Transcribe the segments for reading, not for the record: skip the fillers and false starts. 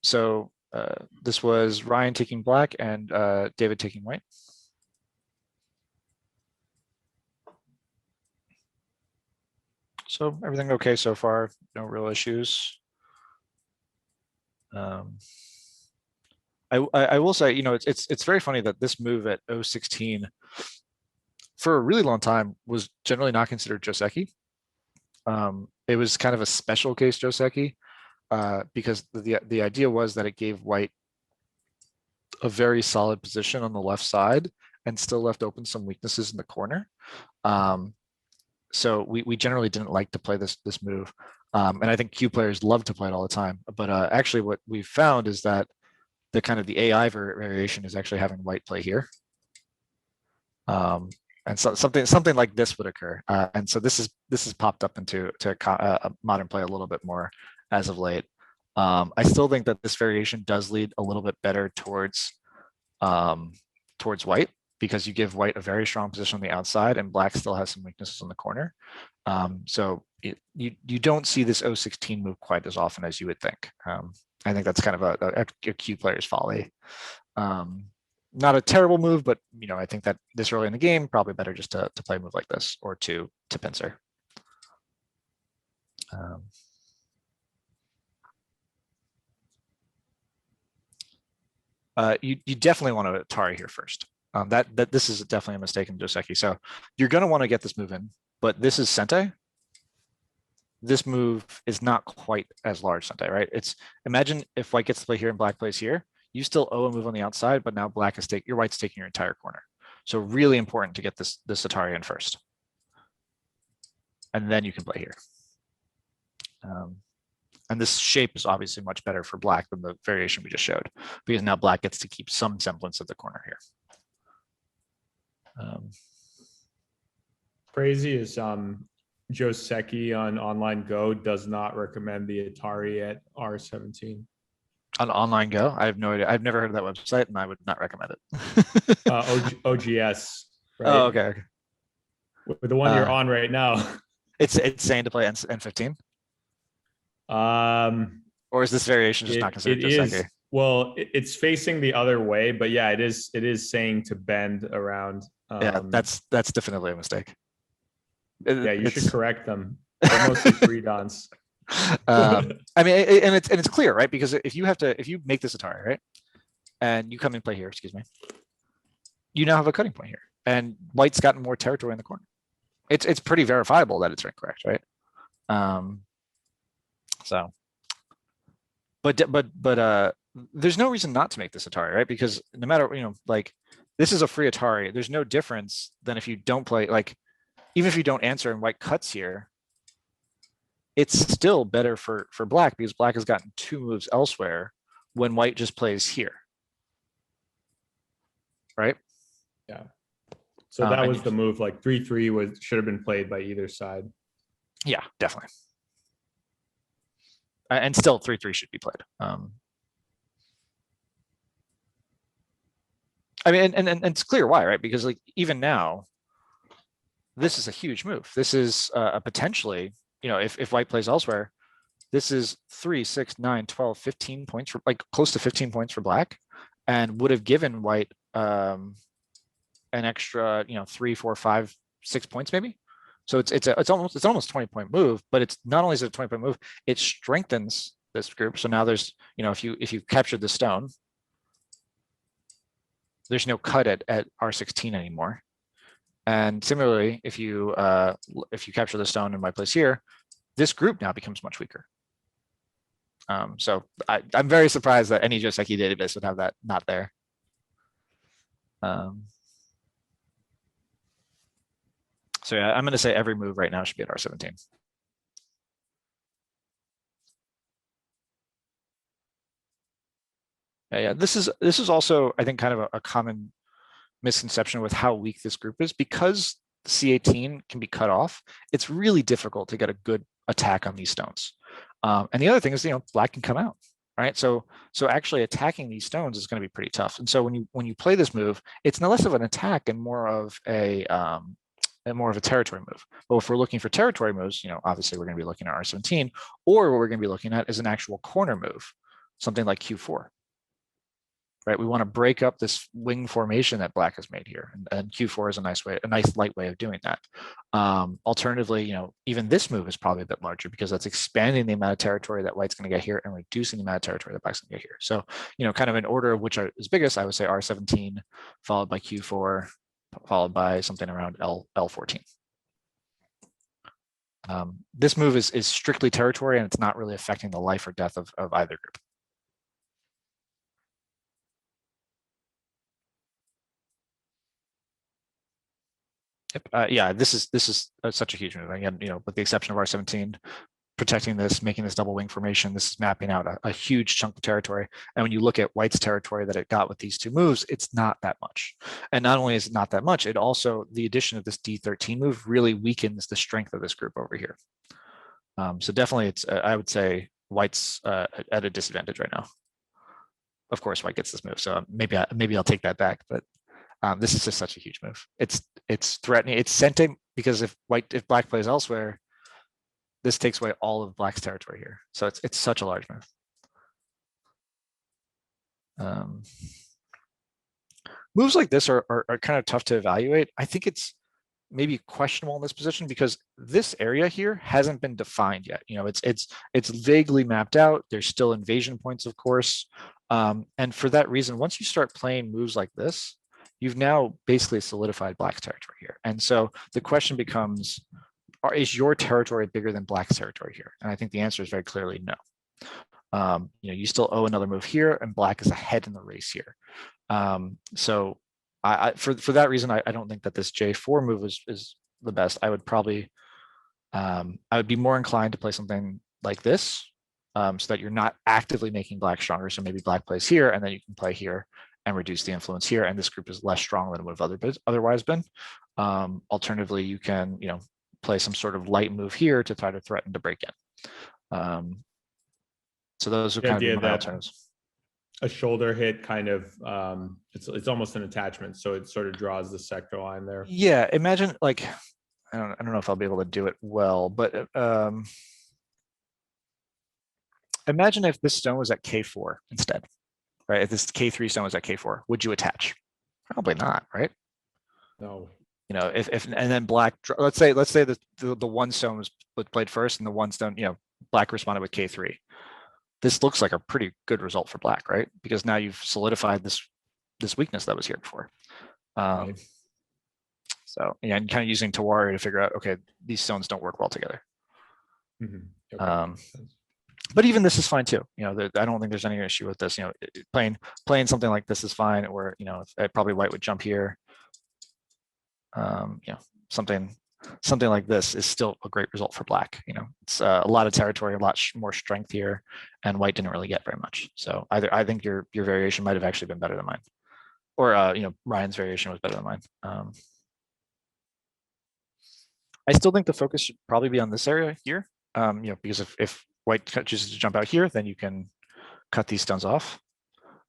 So this was Ryan taking black and David taking white. So everything okay so far, no real issues. I will say, it's very funny that this move at 016 for a really long time was generally not considered Joseki. It was kind of a special case Joseki because the idea was that it gave white a very solid position on the left side and still left open some weaknesses in the corner. So we generally didn't like to play this move. And I think Q players love to play it all the time. But actually what we've found is that the kind of the AI variation is actually having white play here. And so something like this would occur. And so this has popped up into modern play a little bit more as of late. I still think that this variation does lead a little bit better towards white, because you give white a very strong position on the outside and black still has some weaknesses on the corner. So you don't see this 016 move quite as often as you would think. I think that's kind of a Q player's folly. Not a terrible move, but I think that this early in the game, probably better just to play a move like this or to pincer. You definitely want to Atari here first. That this is definitely a mistake in Joseki. So you're going to want to get this move in, but this is Sente. This move is not quite as large Sente, right? Imagine if white gets to play here and black plays here, you still owe a move on the outside, but now black is your white's taking your entire corner. So really important to get this Atari in first. And then you can play here. And this shape is obviously much better for black than the variation we just showed, because now black gets to keep some semblance of the corner here. Crazy is Joseki on Online Go does not recommend the Atari at R17. On Online Go, I have no idea. I've never heard of that website, and I would not recommend it. OGS. Right? Oh, okay. With the one you're on right now. It's saying to play N15. Or is this variation just not considered Joseki? Well, it's facing the other way, but yeah, it is saying to bend around. Yeah, that's definitely a mistake. Yeah, you should correct them. They're mostly free dons. I mean, and it's clear, right? Because if you make this Atari, right, and you come and play here, excuse me, you now have a cutting point here, and white's gotten more territory in the corner. It's pretty verifiable that it's incorrect, right? So, but there's no reason not to make this Atari, right? Because no matter, like, this is a free Atari. There's no difference than if you don't play, like, even if you don't answer and white cuts here, it's still better for black, because black has gotten 2 moves elsewhere when white just plays here. Right? Yeah. So that was the move, like 3-3 should have been played by either side. Yeah, definitely. And still 3-3 should be played. I mean, and it's clear why, right? Because like even now, this is a huge move. This is a potentially, if white plays elsewhere, this is 3, 6, 9, 12, 15 points for, like, close to 15 points for black, and would have given white an extra, 3, 4, 5, 6 points maybe. So it's almost 20-point move, but it's not only is it a 20-point move, it strengthens this group. So now there's, if you captured the stone, there's no cut at R16 anymore. And similarly, if you capture the stone in my place here, this group now becomes much weaker. So I'm very surprised that any Joseki database would have that not there. So yeah, I'm going to say every move right now should be at R17. Yeah, this is also, I think, kind of a common misconception with how weak this group is. Because C18 can be cut off, it's really difficult to get a good attack on these stones. And the other thing is, black can come out, right? So actually attacking these stones is going to be pretty tough. And so when you play this move, it's no less of an attack and more of a territory move. But if we're looking for territory moves, obviously we're going to be looking at R17, or what we're going to be looking at is an actual corner move, something like Q4. Right, we want to break up this wing formation that black has made here, and Q4 is a nice light way of doing that. Alternatively, even this move is probably a bit larger because that's expanding the amount of territory that white's going to get here and reducing the amount of territory that black's going to get here. So, kind of in order of which is biggest, I would say R17 followed by Q4 followed by something around L14. This move is strictly territory, and it's not really affecting the life or death of either group. Yeah, this is such a huge move. Again, with the exception of R17, protecting this, making this double wing formation, this is mapping out a huge chunk of territory. And when you look at white's territory that it got with these two moves, it's not that much. And not only is it not that much, it also, the addition of this D13 move really weakens the strength of this group over here. So definitely it's, I would say white's at a disadvantage right now. Of course, white gets this move, so maybe I'll take that back, but this is just such a huge move. It's threatening. It's scenting because if black plays elsewhere, this takes away all of black's territory here. So it's such a large move. Moves like this are kind of tough to evaluate. I think it's maybe questionable in this position because this area here hasn't been defined yet. It's vaguely mapped out. There's still invasion points, of course. And for that reason, once you start playing moves like this, you've now basically solidified black's territory here. And so the question becomes, is your territory bigger than black's territory here? And I think the answer is very clearly no. You still owe another move here, and black is ahead in the race here. So for that reason, I don't think that this J4 move is the best. I would probably, I would be more inclined to play something like this, so that you're not actively making black stronger. So maybe black plays here, and then you can play here and reduce the influence here. And this group is less strong than it would have otherwise been. Alternatively, you can, play some sort of light move here to try to threaten to break in. So those are kind of my alternatives. A shoulder hit kind of, it's almost an attachment, so it sort of draws the sector line there. Yeah, imagine like, I don't know if I'll be able to do it well, but imagine if this stone was at K4 instead, right? If this K3 stone was at K4, would you attach? Probably not, right? No. If and then black, let's say the one stone was played first, and the one stone, black responded with K3. This looks like a pretty good result for black, right? Because now you've solidified this weakness that was here before. Right. So yeah, and kind of using Tawari to figure out, okay, these stones don't work well together. Mm-hmm. Okay. But even this is fine too. I don't think there's any issue with this. Playing something like this is fine. Or probably white would jump here. Something like this is still a great result for black. It's a lot of territory, a lot more strength here, and white didn't really get very much. So I think your variation might have actually been better than mine, or Ryan's variation was better than mine. I still think the focus should probably be on this area here, because if white chooses to jump out here, then you can cut these stones off.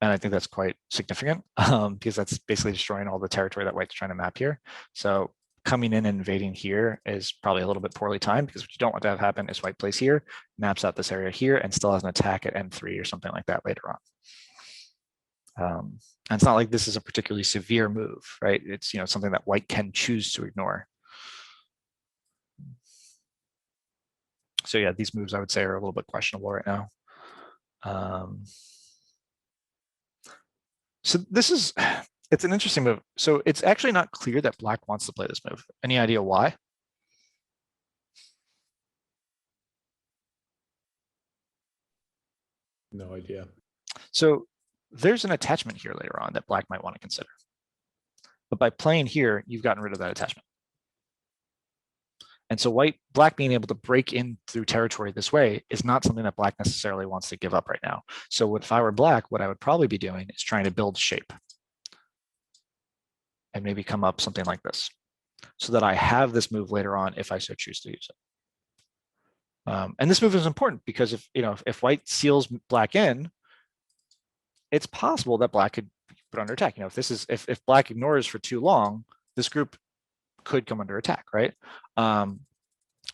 And I think that's quite significant because that's basically destroying all the territory that white's trying to map here. So coming in and invading here is probably a little bit poorly timed, because what you don't want to have happen is white plays here, maps out this area here, and still has an attack at N3 or something like that later on. And it's not like this is a particularly severe move, right? It's something that white can choose to ignore. So yeah, these moves I would say are a little bit questionable right now. So it's an interesting move. So it's actually not clear that black wants to play this move. Any idea why? No idea. So there's an attachment here later on that black might want to consider. But by playing here, you've gotten rid of that attachment. And so black being able to break in through territory this way is not something that black necessarily wants to give up right now. So if I were black, what I would probably be doing is trying to build shape. And maybe come up something like this, so that I have this move later on if I so choose to use it. And this move is important because if white seals black in, it's possible that black could put under attack. If black ignores for too long, this group could come under attack, right?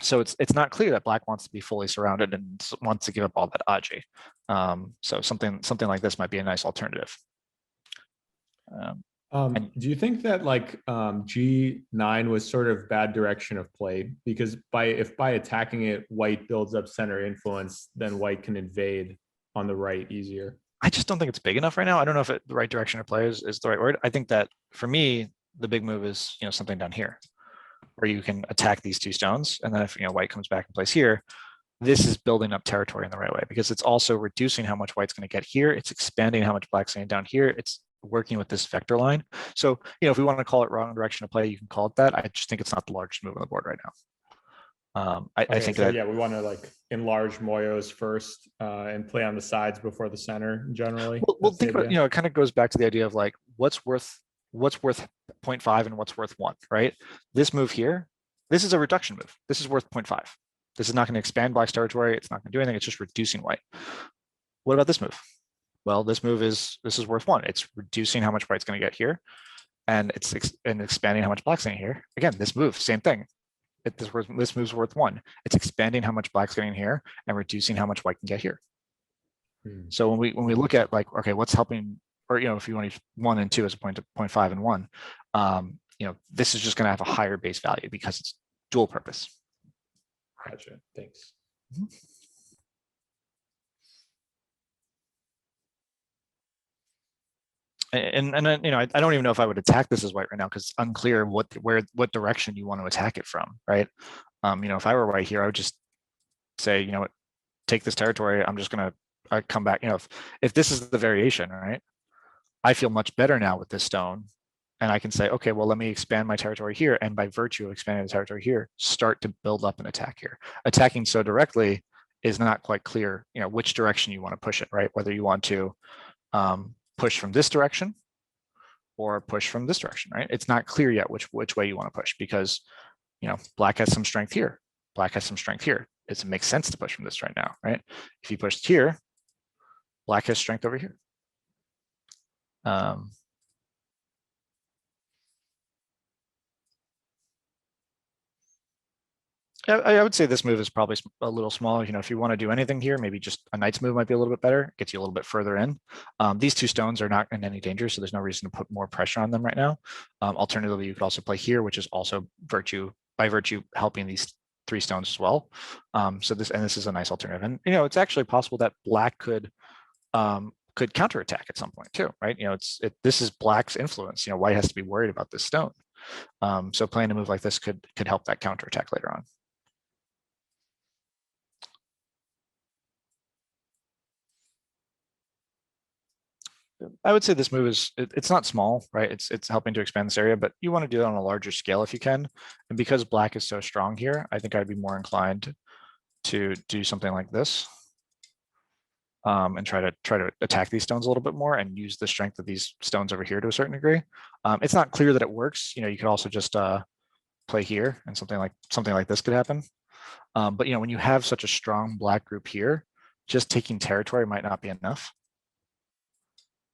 So it's not clear that black wants to be fully surrounded and wants to give up all that aji. So something like this might be a nice alternative. And Do you think that like G9 was sort of bad direction of play? Because if by attacking it, white builds up center influence, then white can invade on the right easier. I just don't think it's big enough right now. I don't know if the right direction of play is the right word. I think that for me, the big move is, something down here where you can attack these two stones. And then if, white comes back and plays here, this is building up territory in the right way because it's also reducing how much white's going to get here. It's expanding how much black's getting down here. It's working with this vector line. So, if we want to call it wrong direction of play, you can call it that. I just think it's not the largest move on the board right now. I think so that, yeah, we want to like enlarge Moyos first and play on the sides before the center generally. We'll think about, it kind of goes back to the idea of like what's worth 0.5 and what's worth 1, right? This move here, this is a reduction move. This is worth 0.5. This is not going to expand black's territory. It's not going to do anything. It's just reducing white. What about this move? Well, this is worth 1. It's reducing how much white's going to get here, and it's expanding how much black's getting here. Again, this move, same thing. This move's worth 1. It's expanding how much black's getting here and reducing how much white can get here. So when we look at like, okay, what's helping, or if you want to use 1 and 2 as a point to 0.5 and 1, this is just going to have a higher base value because it's dual purpose. Gotcha. Thanks. Mm-hmm. And then, I don't even know if I would attack this as white right now because it's unclear what direction you want to attack it from, right? If I were white here, I would just say, what, take this territory. I'm just gonna come back. If this is the variation, right? I feel much better now with this stone, and I can say, okay, well, let me expand my territory here, and by virtue of expanding the territory here, start to build up an attack here. Attacking so directly is not quite clear, which direction you want to push it, right? Whether you want to push from this direction or push from this direction, right? It's not clear yet which way you want to push because, black has some strength here. Black has some strength here. It makes sense to push from this right now, right? If you pushed here, black has strength over here. I would say this move is probably a little smaller. If you want to do anything here, maybe just a knight's move might be a little bit better. Gets you a little bit further in. These two stones are not in any danger, so there's no reason to put more pressure on them right now. Alternatively, you could also play here, which is also by virtue helping these 3 stones as well. So this is a nice alternative, and it's actually possible that black could counterattack at some point too, right? This is black's influence. White has to be worried about this stone. So playing a move like this could help that counterattack later on. I would say this move it's not small, right? It's helping to expand this area, but you want to do that on a larger scale if you can. And because black is so strong here, I think I'd be more inclined to do something like this. And try to attack these stones a little bit more and use the strength of these stones over here to a certain degree. It's not clear that it works. You could also just play here and something like this could happen. But when you have such a strong black group here, just taking territory might not be enough.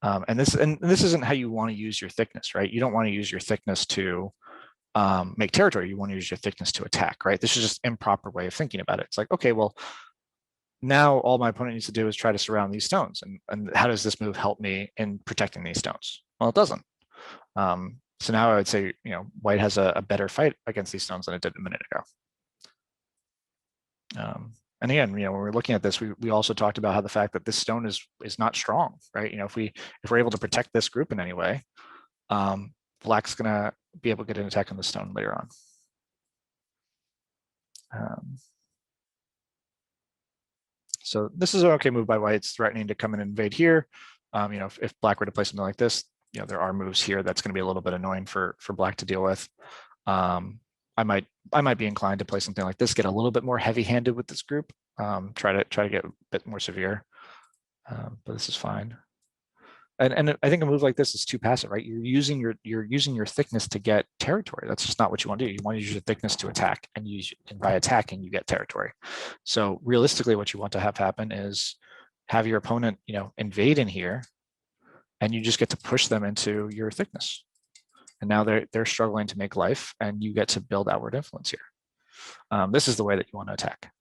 And this isn't how you want to use your thickness, right? You don't want to use your thickness to make territory. You want to use your thickness to attack, right? This is just improper way of thinking about it. It's like, okay, well, now all my opponent needs to do is try to surround these stones. And how does this move help me in protecting these stones? Well, it doesn't. So now I would say, white has a better fight against these stones than it did a minute ago. And again, when we're looking at this, we also talked about how the fact that this stone is not strong, right? If we're able to protect this group in any way, black's gonna be able to get an attack on the stone later on. So this is an okay move by white. It's threatening to come and invade here. If black were to play something like this, there are moves here that's going to be a little bit annoying for black to deal with. I might be inclined to play something like this, get a little bit more heavy-handed with this group, try to get a bit more severe. But this is fine. And I think a move like this is too passive, right? You're using your thickness to get territory. That's just not what you want to do. You want to use your thickness to attack, and by attacking you get territory. So realistically, what you want to have happen is have your opponent, invade in here, and you just get to push them into your thickness. And now they're struggling to make life, and you get to build outward influence here. This is the way that you want to attack.